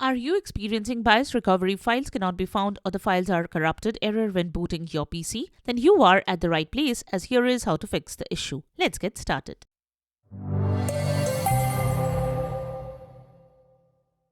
Are you experiencing BIOS recovery files cannot be found or the files are corrupted error when booting your PC? Then you are at the right place, as here is how to fix the issue. Let's get started.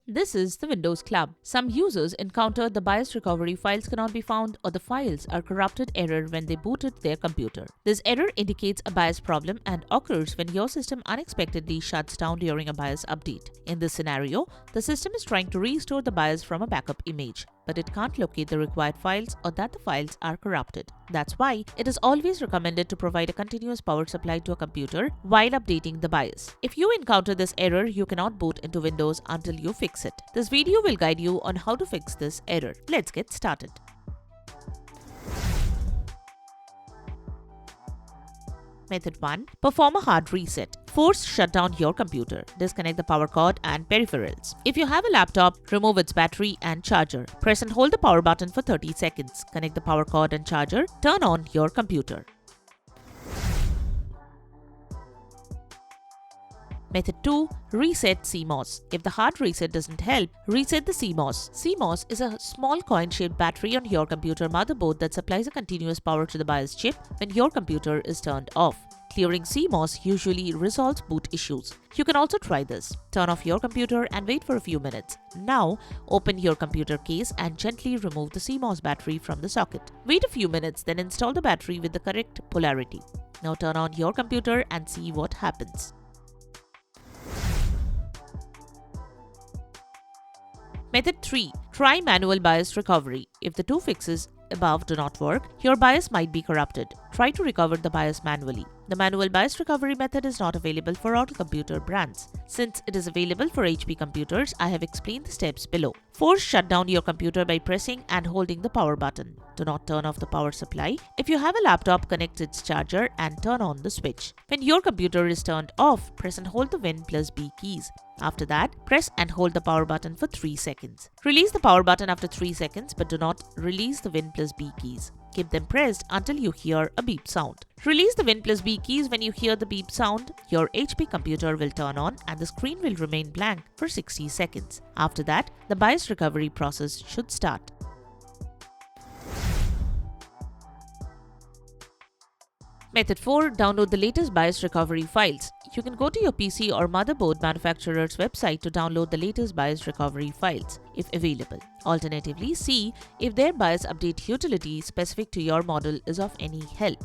This is the Windows Club. Some users encountered the BIOS recovery files cannot be found or the files are corrupted error when they booted their computer. This error indicates a BIOS problem and occurs when your system unexpectedly shuts down during a BIOS update. In this scenario, the system is trying to restore the BIOS from a backup image, but it can't locate the required files or that the files are corrupted. That's why it is always recommended to provide a continuous power supply to a computer while updating the BIOS. If you encounter this error, you cannot boot into Windows until you fix it. This video will guide you on how to fix this error. Let's get started. Method 1. Perform a hard reset. Force shut down your computer. Disconnect the power cord and peripherals. If you have a laptop, remove its battery and charger. Press and hold the power button for 30 seconds. Connect the power cord and charger. Turn on your computer. Method 2. Reset CMOS. If the hard reset doesn't help, reset the CMOS. CMOS is a small coin-shaped battery on your computer motherboard that supplies a continuous power to the BIOS chip when your computer is turned off. Clearing CMOS usually resolves boot issues. You can also try this. Turn off your computer and wait for a few minutes. Now, open your computer case and gently remove the CMOS battery from the socket. Wait a few minutes, then install the battery with the correct polarity. Now turn on your computer and see what happens. Method 3. Try manual BIOS recovery. If the two fixes above do not work, your BIOS might be corrupted. Try to recover the BIOS manually. The manual BIOS recovery method is not available for all computer brands. Since it is available for HP computers, I have explained the steps below. Force shut down your computer by pressing and holding the power button. Do not turn off the power supply. If you have a laptop, connect its charger and turn on the switch. When your computer is turned off, press and hold the Win+B keys. After that, press and hold the power button for 3 seconds. Release the power button after 3 seconds, but do not release the Win+B keys. Keep them pressed until you hear a beep sound. Release the Win+B keys when you hear the beep sound. Your HP computer will turn on and the screen will remain blank for 60 seconds. After that, the BIOS recovery process should start. Method 4. Download the latest BIOS recovery files. You can go to your PC or motherboard manufacturer's website to download the latest BIOS recovery files, if available. Alternatively, see if their BIOS update utility specific to your model is of any help.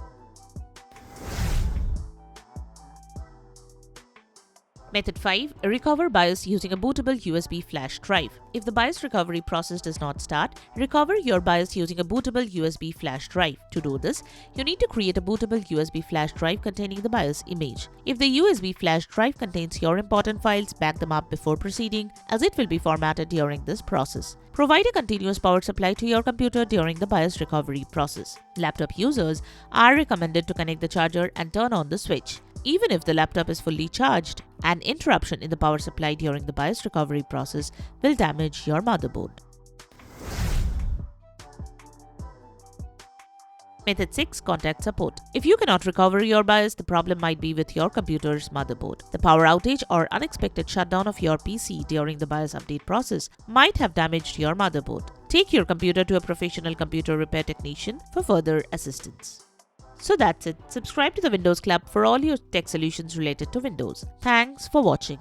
Method 5. Recover BIOS using a bootable USB flash drive. If the BIOS recovery process does not start, recover your BIOS using a bootable USB flash drive. To do this, you need to create a bootable USB flash drive containing the BIOS image. If the USB flash drive contains your important files, back them up before proceeding, as it will be formatted during this process. Provide a continuous power supply to your computer during the BIOS recovery process. Laptop users are recommended to connect the charger and turn on the switch. Even if the laptop is fully charged, an interruption in the power supply during the BIOS recovery process will damage your motherboard. Method 6. Contact support. If you cannot recover your BIOS, the problem might be with your computer's motherboard. The power outage or unexpected shutdown of your PC during the BIOS update process might have damaged your motherboard. Take your computer to a professional computer repair technician for further assistance. So that's it. Subscribe to the Windows Club for all your tech solutions related to Windows. Thanks for watching.